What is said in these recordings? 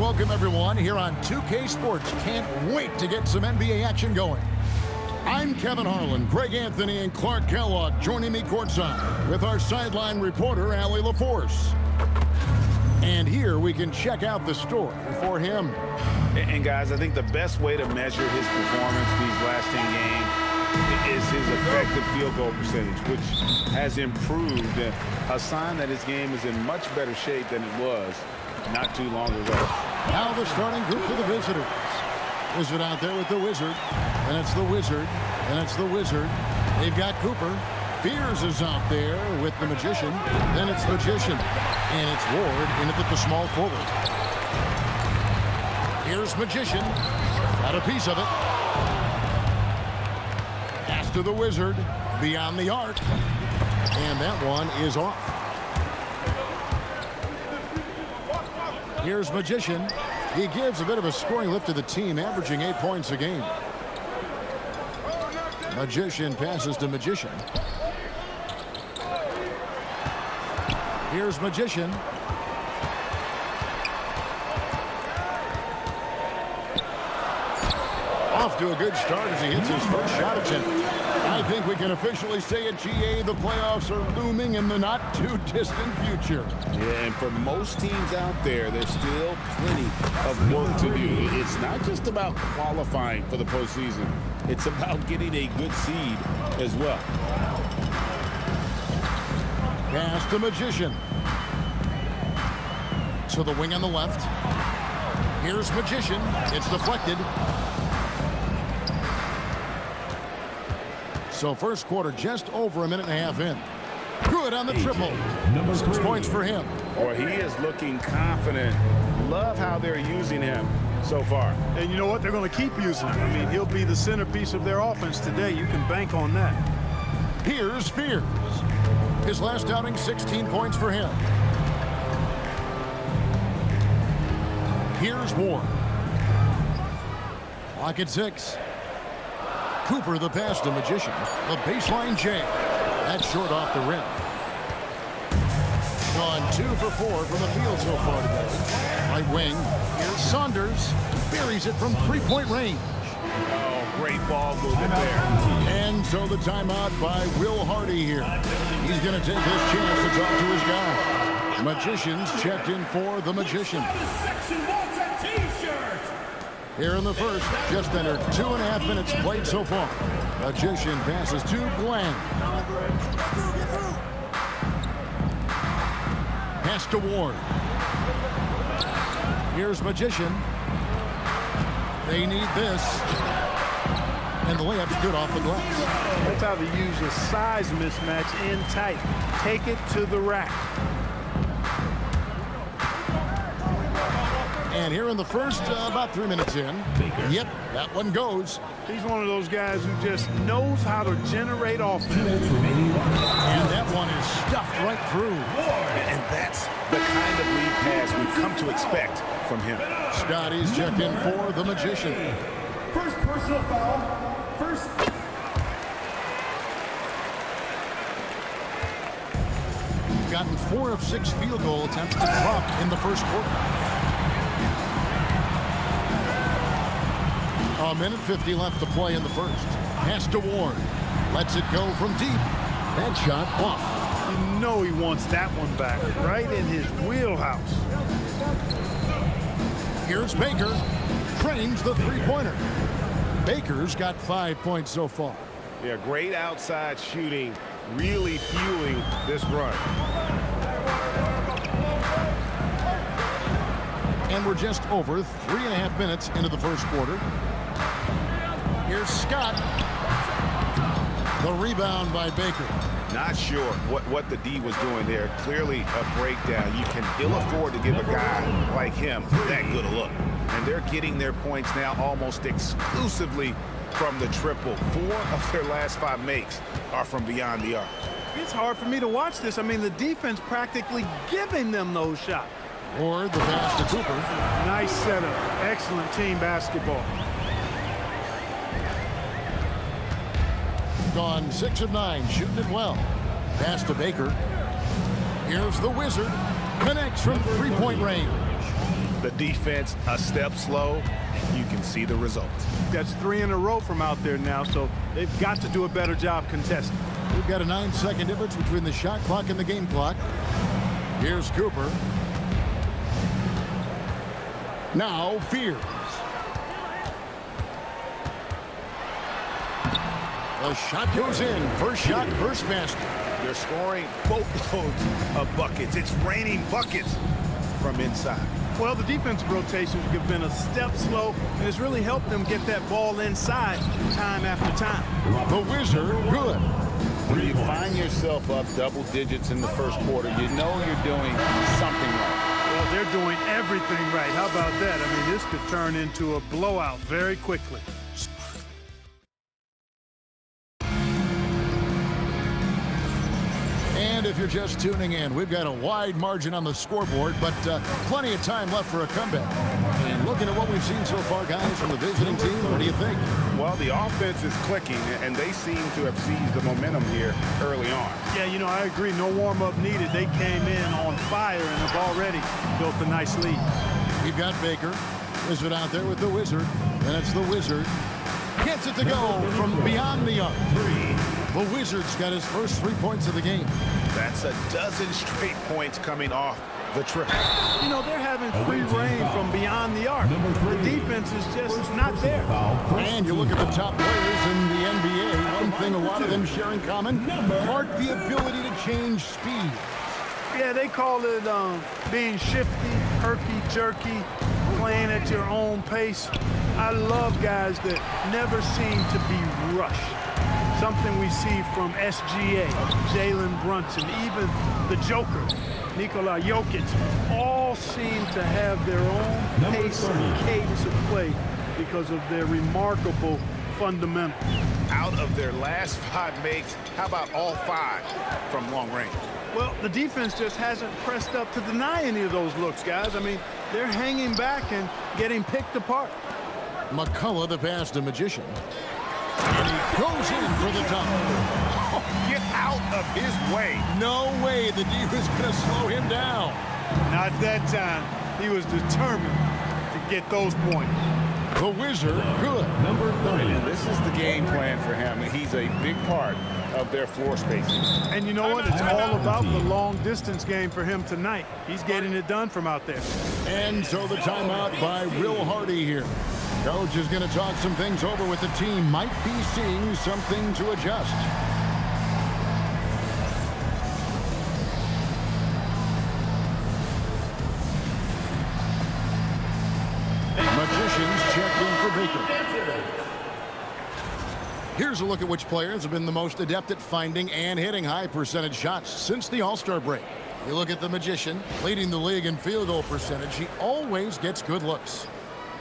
welcome everyone here on 2K Sports. Can't wait to get some NBA action going. I'm Kevin Harlan, Greg Anthony, and Clark Kellogg joining me courtside with our sideline reporter, Allie LaForce. And here we can check out the story for him. And guys, I think the best way to measure his performance these last 10 games is his effective field goal percentage, which has improved, a sign that his game is in much better shape than it was not too long ago. Now the starting group for the visitors. Wizard out there with the Wizard, and it's the Wizard, and it's the Wizard. They've got Cooper. Fears is out there with the Magician. Then it's Magician, and it's Ward in at the small forward. Here's Magician. Got a piece of it. Pass to the Wizard. Beyond the arc. And that one is off. Here's Magician. He gives a bit of a scoring lift to the team, averaging 8 points a game. Magician passes to Magician. Here's Magician. Off to a good start as he hits his first shot attempt. I think we can officially say at GA the playoffs are looming in the not-too-distant future. Yeah, and for most teams out there, there's still plenty of work to do. It's not just about qualifying for the postseason. It's about getting a good seed as well. Pass to Magician. To the wing on the left. Here's Magician. It's deflected. So first quarter just over a minute and a half in. Good on the triple. 6 points for him. Or he is looking confident. Love how they're using him so far. And you know what? They're going to keep using him. I mean, he'll be the centerpiece of their offense today. You can bank on that. Here's Fears. His last outing, 16 points for him. Here's Ward. Clock at 6. Cooper the pass to Magician. The baseline J. That's short off the rim. Gone 2 for 4 from the field so far today. Right wing. Here's Saunders. Buries it from three-point range. Oh, great ball movement there. And so the timeout by Will Hardy here. He's going to take his chance to talk to his guy. Magician's checked in for the Magician. Here in the first, just under 2.5 minutes played so far. Magician passes to Glenn. Pass to Ward. Here's Magician. They need this. And the layup's good off the glass. That's how they use a size mismatch in tight. Take it to the rack. And here in the first, about 3 minutes in. Yep, that one goes. He's one of those guys who just knows how to generate offense. And that one is stuffed right through. And that's the kind of lead pass we've come to expect from him. Scotty's checked in for the Magician. First personal foul. First. Gotten 4 of 6 field goal attempts to drop in the first quarter. A minute 50 left to play in the first. Pass to Ward. Lets it go from deep. That shot off. You know he wants that one back, right in his wheelhouse. Here's Baker. Trains the three-pointer. Baker's got 5 points so far. Yeah, great outside shooting, really fueling this run. And we're just over 3.5 minutes into the first quarter. Here's Scott. The rebound by Baker. Not sure what the D was doing there. Clearly a breakdown. You can ill afford to give a guy like him that good a look. And they're getting their points now almost exclusively from the triple. 4 of their last 5 makes are from beyond the arc. It's hard for me to watch this. I mean, the defense practically giving them those shots. Or the pass to Cooper. Nice setup. Excellent team basketball. Gone 6 of 9, shooting it well. Pass to Baker. Here's the Wizard. Connects from three-point range. The defense a step slow, and you can see the results. That's 3 in a row from out there now, so they've got to do a better job contesting. We've got a 9-second difference between the shot clock and the game clock. Here's Cooper. Now Fears. The shot goes in. First shot, first basket. They're scoring boatloads of buckets. It's raining buckets from inside. Well, the defensive rotations have been a step slow, and it's really helped them get that ball inside time after time. The Wizard, good. When you find yourself up double digits in the first quarter, you know you're doing something right. Well, they're doing everything right. How about that? I mean, this could turn into a blowout very quickly. And if you're just tuning in, we've got a wide margin on the scoreboard, but plenty of time left for a comeback. And looking at what we've seen so far, guys, from the visiting team, what do you think? Well, the offense is clicking, and they seem to have seized the momentum here early on. Yeah, you know, I agree. No warm-up needed. They came in on fire and have already built a nice lead. We've got Baker. Wizard out there with the Wizard. And it's the Wizard. Gets it to go from beyond the arc. The Wizard's got his first 3 points of the game. That's a dozen straight points coming off the triple. You know, they're having free reign from beyond the arc. The defense is just not there. And you look at the top players in the NBA, one thing a lot of them share in common, guard the ability to change speed. Yeah, they call it being shifty, herky-jerky, playing at your own pace. I love guys that never seem to be rushed. Something we see from SGA, Jalen Brunson, even the Joker, Nikola Jokic, all seem to have their own pace and cadence of play because of their remarkable fundamentals. Out of their last 5 makes, how about all 5 from long range? Well, the defense just hasn't pressed up to deny any of those looks, guys. I mean, they're hanging back and getting picked apart. McCullough, the pass to Magician. And he goes in for the dunk. Oh, get out of his way. No way the D was going to slow him down. Not that time. He was determined to get those points. The Wizard, good. Number 30. This is the game plan for him. He's a big part of their floor spacing. And you know what? It's all about the long-distance game for him tonight. He's getting it done from out there. And so the timeout by Will Hardy here. Coach is going to talk some things over with the team. Might be seeing something to adjust. Magicians check in for Baker. Here's a look at which players have been the most adept at finding and hitting high percentage shots since the All-Star break. You look at the Magician, leading the league in field goal percentage. He always gets good looks.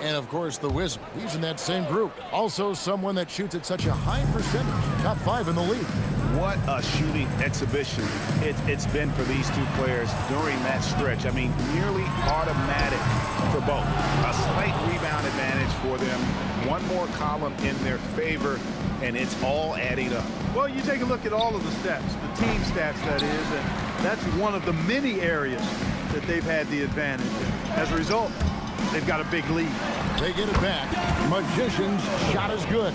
And, of course, the Wizard. He's in that same group. Also someone that shoots at such a high percentage. Top 5 in the league. What a shooting exhibition it's been for these two players during that stretch. I mean, nearly automatic for both. A slight rebound advantage for them. One more column in their favor, and it's all adding up. Well, you take a look at all of the stats, the team stats, that is, and that's one of the many areas that they've had the advantage. As a result, they've got a big lead. They get it back. Magician's shot is good.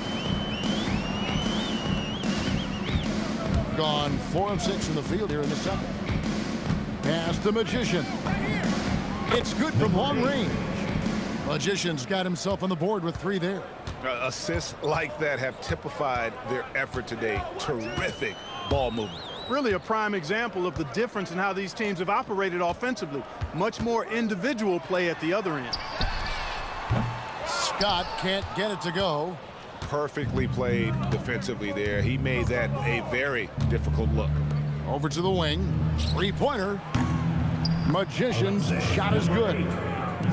Gone 4 of 6 in the field here in the second. Pass the Magician. It's good from long range. Magician's got himself on the board with 3 there. Assists like that have typified their effort today. Terrific ball movement. Really a prime example of the difference in how these teams have operated offensively. Much more individual play at the other end. Scott can't get it to go. Perfectly played defensively there. He made that a very difficult look. Over to the wing. 3-pointer. Magician's shot is good.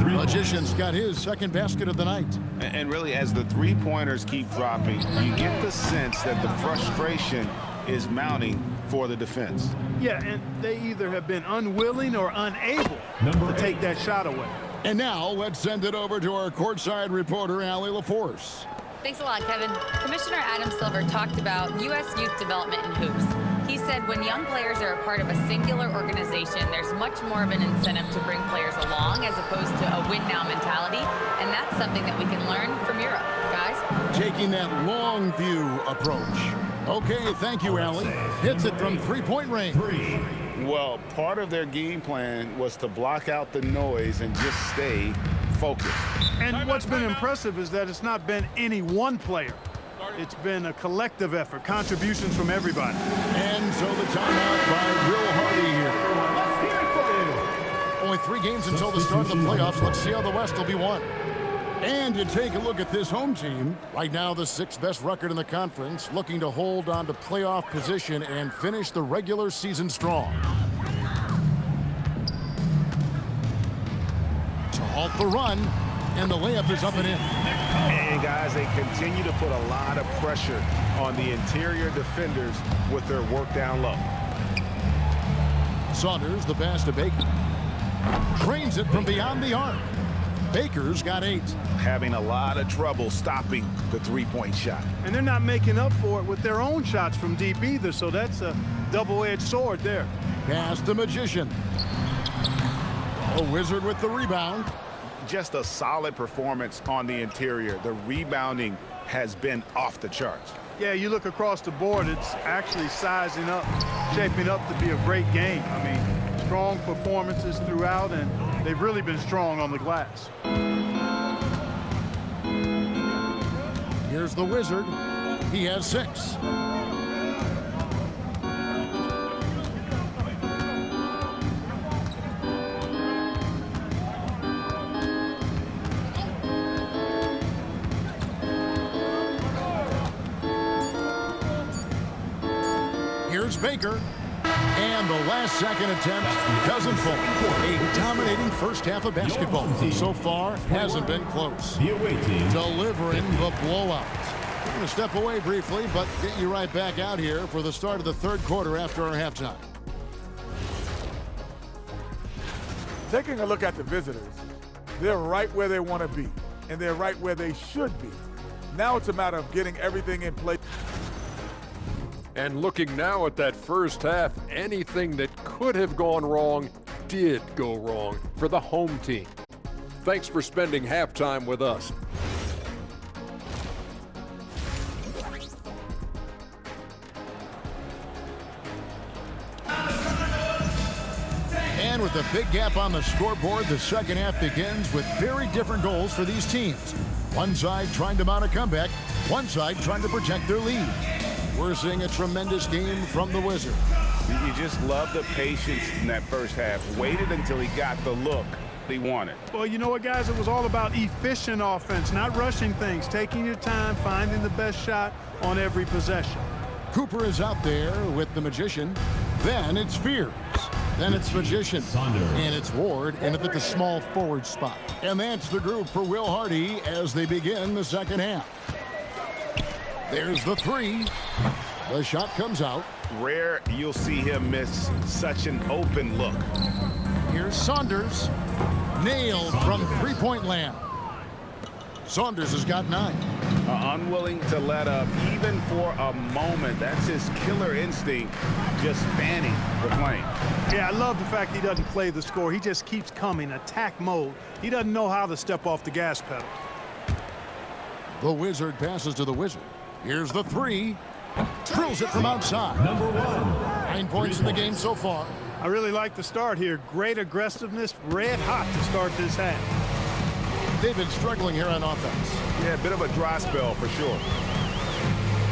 Magician's got his second basket of the night. And really, as the 3-pointers keep dropping, you get the sense that the frustration is mounting for the defense. Yeah, and they either have been unwilling or unable to take that shot away. And now let's send it over to our courtside reporter, Allie LaForce. Thanks a lot, Kevin. Commissioner Adam Silver talked about U.S. youth development in hoops. He said when young players are a part of a singular organization, there's much more of an incentive to bring players along as opposed to a win-now mentality, and that's something that we can learn from Europe, guys. Taking that long view approach. Okay, thank you, Allie. Hits it from three-point range. Well, part of their game plan was to block out the noise and just stay focused. And what's been impressive is that it's not been any one player. It's been a collective effort, contributions from everybody. And so the timeout by Will Hardy here. Let's hear it for you. Only 3 games until the start of the playoffs. Let's see how the West will be won. And you take a look at this home team. Right now, the 6th best record in the conference, looking to hold on to playoff position and finish the regular season strong. To halt the run, and the layup is up and in. And guys, they continue to put a lot of pressure on the interior defenders with their work down low. Saunders, the pass to Baker. Drains it from beyond the arc. Baker's got 8. Having a lot of trouble stopping the three-point shot. And they're not making up for it with their own shots from deep either, so that's a double-edged sword there. Pass to Magician. A Wizard with the rebound. Just a solid performance on the interior. The rebounding has been off the charts. Yeah, you look across the board, it's actually sizing up, shaping up to be a great game. I mean, strong performances throughout, and they've really been strong on the glass. Here's the Wizard. He has 6. Here's Baker. And the last second attempt doesn't fall. A dominating first half of basketball. So far, hasn't been close. Delivering the blowout. We're going to step away briefly, but get you right back out here for the start of the 3rd quarter after our halftime. Taking a look at the visitors, they're right where they want to be, and they're right where they should be. Now it's a matter of getting everything in place. And looking now at that first half, anything that could have gone wrong did go wrong for the home team. Thanks for spending halftime with us. And with a big gap on the scoreboard, the second half begins with very different goals for these teams. One side trying to mount a comeback, one side trying to protect their lead. We're seeing a tremendous game from the Wizard. You just love the patience in that first half. Waited until he got the look he wanted. Well, you know what, guys? It was all about efficient offense, not rushing things, taking your time, finding the best shot on every possession. Cooper is out there with the Magician. Then it's Fears. Then it's Magician. And it's Ward in at the small forward spot. And that's the group for Will Hardy as they begin the second half. There's the 3. The shot comes out. Rare you'll see him miss such an open look. Here's Saunders. Nailed from three-point land. Saunders has got 9. Unwilling to let up even for a moment. That's his killer instinct, just fanning the flame. Yeah, I love the fact he doesn't play the score. He just keeps coming, attack mode. He doesn't know how to step off the gas pedal. The Wizard passes to the Wizard. Here's the 3. Drills it from outside. Number 1. 9 points in the game so far. I really like the start here. Great aggressiveness, red hot to start this half. They've been struggling here on offense. Yeah, a bit of a dry spell for sure.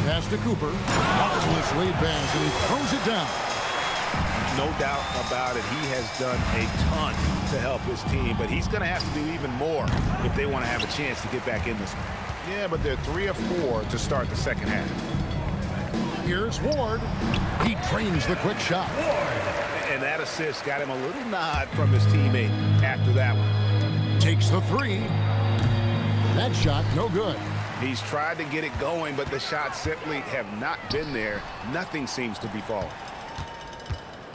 Pass to Cooper. Marvelous lead pass, and he throws it down. No doubt about it. He has done a ton to help his team, but he's going to have to do even more if they want to have a chance to get back in this one. Yeah, but they're 3 of 4 to start the second half. Here's Ward. He drains the quick shot. And that assist got him a little nod from his teammate after that one. Takes the 3. That shot, no good. He's tried to get it going, but the shots simply have not been there. Nothing seems to be falling.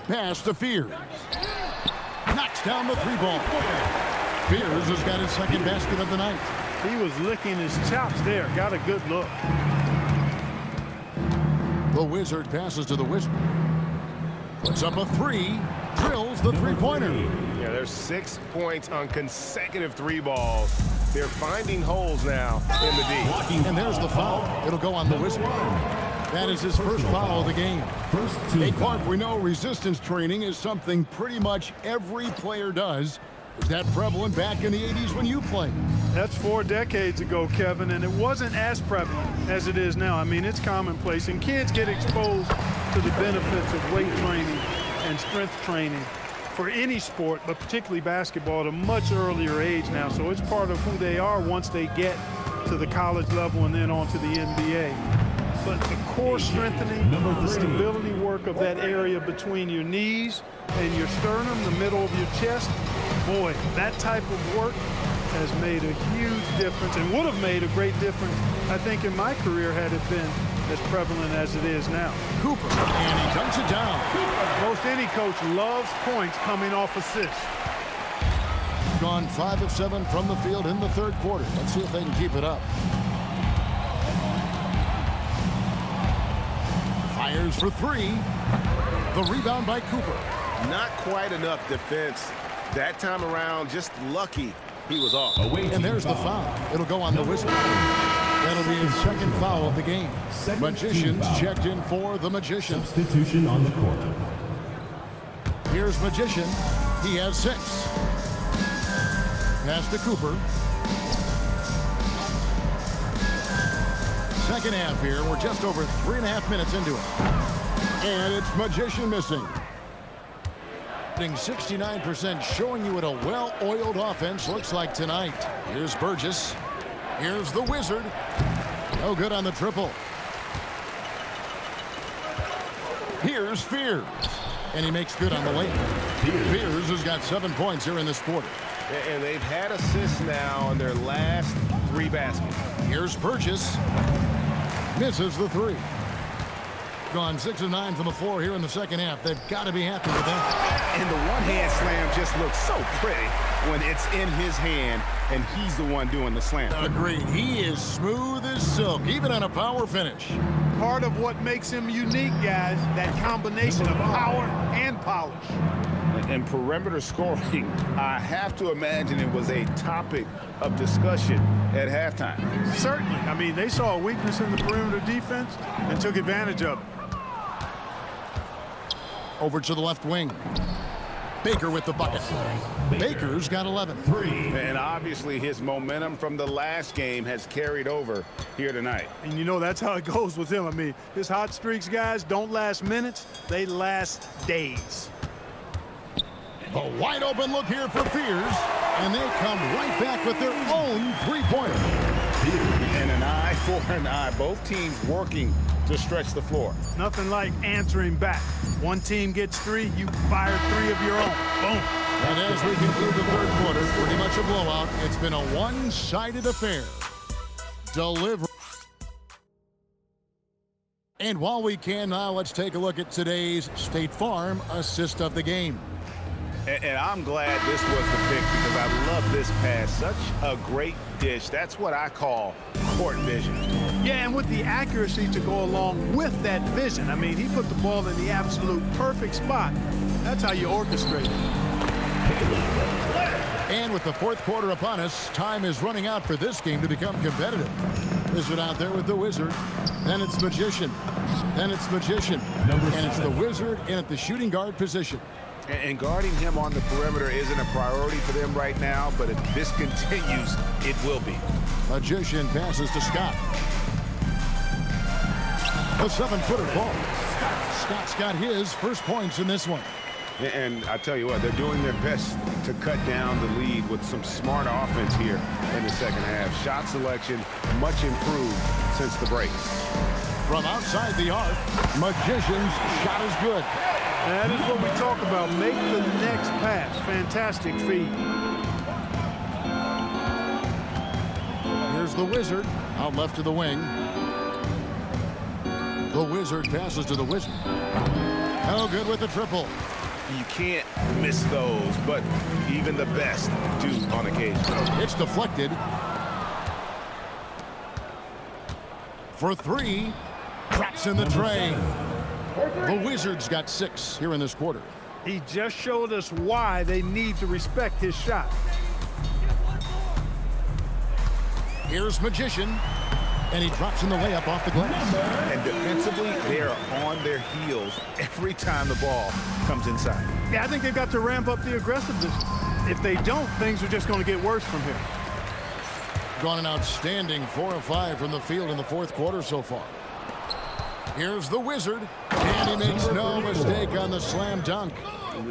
Pass to Fears. Knocks down the 3-ball. Fears has got his second basket of the night. He was licking his chops there. Got a good look. The Wizard passes to the Wizard. Puts up a three. Drills the three-pointer. Yeah, there's 6 points on consecutive 3 balls. They're finding holes now in the D. And there's the foul. It'll go on the Wizard. That is his first foul of the game. Hey, Clark, we know resistance training is something pretty much every player does. Was that prevalent back in the 80s when you played? That's 4 decades ago, Kevin, and it wasn't as prevalent as it is now. I mean, it's commonplace, and kids get exposed to the benefits of weight training and strength training for any sport, but particularly basketball, at a much earlier age now. So it's part of who they are once they get to the college level and then on to the NBA. But the core strengthening, the stability work of that area between your knees and your sternum, the middle of your chest, boy, that type of work has made a huge difference and would have made a great difference, I think, in my career had it been as prevalent as it is now. Cooper, and he dunks it down. Most any coach loves points coming off assists. Gone 5 of 7 from the field in the third quarter. Let's see if they can keep it up. Fires for 3. The rebound by Cooper. Not quite enough defense that time around. Just lucky he was off. And there's the foul. It'll go on the Wizard. That'll be his second foul of the game. Magicians checked in for the Magician. Substitution on the court. Here's Magician. He has 6. Pass to Cooper. Second half here. We're just over 3.5 minutes into it. And it's Magician missing. 69%, showing you what a well-oiled offense looks like tonight. Here's Burgess. Here's the Wizard. No good on the triple. Here's Fears. And he makes good on the lane. Fears has got 7 points here in this quarter. And they've had assists now on their last 3 baskets. Here's Burgess. Misses the 3. Gone 6 of 9 from the floor here in the second half. They've got to be happy with that. And the one-hand slam just looks so pretty when it's in his hand and he's the one doing the slam. Agreed. He is smooth as silk, even on a power finish. Part of what makes him unique, guys, that combination of power and polish. And perimeter scoring, I have to imagine it was a topic of discussion at halftime. Certainly. I mean, they saw a weakness in the perimeter defense and took advantage of it. Over to the left wing. Baker with the bucket. Baker's got 11. And obviously his momentum from the last game has carried over here tonight. And you know, that's how it goes with him. I mean, his hot streaks, guys, don't last minutes. They last days. A wide open look here for Fears. And they come right back with their own three-pointer. And an eye for an eye. Both teams working to stretch the floor. Nothing like answering back. One team gets 3, you fire 3 of your own. Boom. And as we conclude the third quarter, pretty much a blowout. It's been a one-sided affair. Deliver. And while we can now, let's take a look at today's State Farm assist of the game. And I'm glad this was the pick because I love this pass. Such a great dish. That's what I call court vision. Yeah, and with the accuracy to go along with that vision. I mean, he put the ball in the absolute perfect spot. That's how you orchestrate it. And with the fourth quarter upon us, time is running out for this game to become competitive. Wizard out there with the Wizard. Then it's Magician. Then it's Magician. And it's the Wizard in at the shooting guard position. And guarding him on the perimeter isn't a priority for them right now, but if this continues, it will be. Magician passes to Scott. The 7-footer falls. Scott's got his first points in this one. And I tell you what, they're doing their best to cut down the lead with some smart offense here in the second half. Shot selection much improved since the break. From outside the arc, Magician's shot is good. That is what we talk about. Make the next pass. Fantastic feed. Here's the Wizard out left to the wing. The Wizard passes to the Wizard. No good with the triple. You can't miss those, but even the best do on occasion. It's deflected. For 3. Drops in the tray. The Wizards got 6 here in this quarter. He just showed us why they need to respect his shot. Here's Magician, and he drops in the layup off the glass. And defensively, they are on their heels every time the ball comes inside. Yeah, I think they've got to ramp up the aggressiveness. If they don't, things are just going to get worse from here. Gone an outstanding 4 of 5 from the field in the fourth quarter so far. Here's the Wizard, and he makes no mistake on the slam dunk.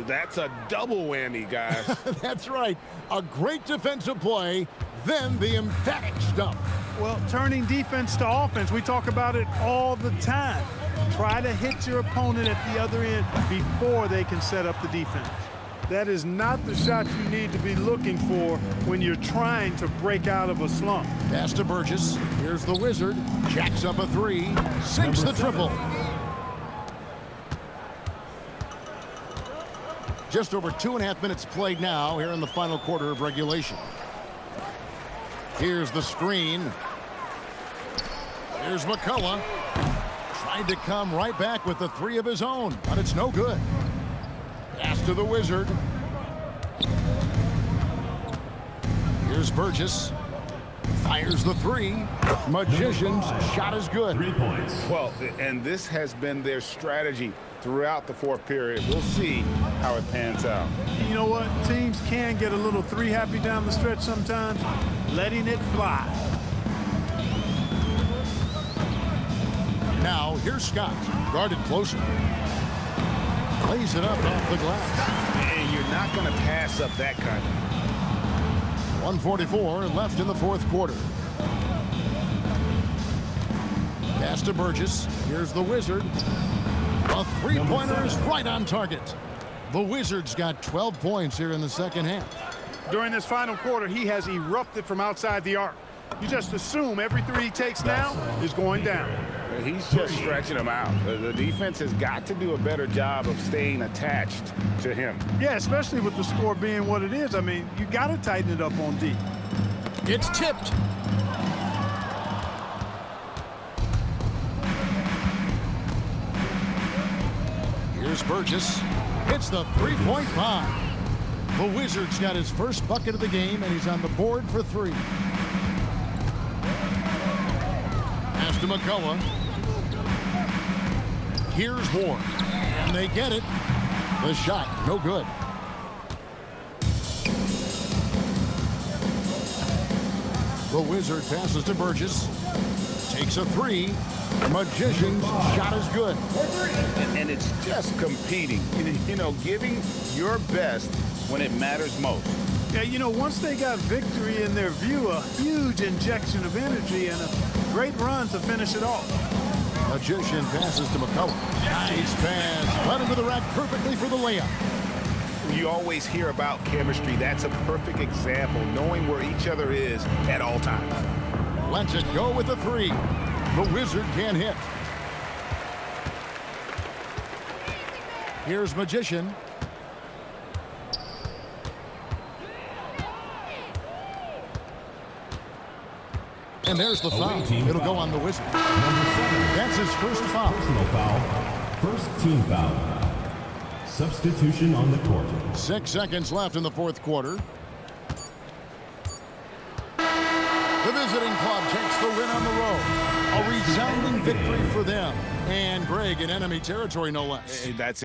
That's a double whammy, guys. That's right. A great defensive play, then the emphatic stuff. Well, turning defense to offense, we talk about it all the time. Try to hit your opponent at the other end before they can set up the defense. That is not the shot you need to be looking for when you're trying to break out of a slump. Pass to Burgess. Here's the Wizard. Jacks up a 3. Sinks the triple. Just over 2.5 minutes played now here in the final quarter of regulation. Here's the screen. Here's McCullough. Tried to come right back with the 3 of his own, but it's no good. Pass to the Wizard. Here's Burgess. Fires the 3. Magician's shot is good. 3 points. Well, and this has been their strategy throughout the fourth period. We'll see how it pans out. You know what? Teams can get a little 3 happy down the stretch sometimes. Letting it fly. Now, here's Scott. Guarded closer. Lays it up off the glass. And you're not going to pass up that kind of. 1:44 left in the fourth quarter. Pass to Burgess. Here's the Wizard. A 3-pointer is right on target. The Wizards got 12 points here in the second half. During this final quarter, he has erupted from outside the arc. You just assume every 3 he takes now is going down. He's just stretching them out. The defense has got to do a better job of staying attached to him. Yeah, especially with the score being what it is. I mean, you got to tighten it up on D. It's tipped. Here's Burgess. Hits the 3-point bomb. The Wizards got his first bucket of the game, and he's on the board for 3. Pass to McCullough. Here's Ward. And they get it. The shot, no good. The Wizard passes to Burgess. Takes a 3. Magician's shot is good. And it's just competing. You know, giving your best when it matters most. Yeah, you know, once they got victory in their view, a huge injection of energy and a great run to finish it off. Magician passes to McCullough. Nice pass. Led him to the rack perfectly for the layup. You always hear about chemistry. That's a perfect example, knowing where each other is at all times. Lets it go with the 3. The Wizard can't hit. Here's Magician. And there's the foul. It'll go on the Wizard. That's his first foul. Personal foul. First team foul. Substitution on the court. 6 seconds left in the fourth quarter. The visiting club takes the win on the road. A resounding victory for them. And Greg in enemy territory, no less. That's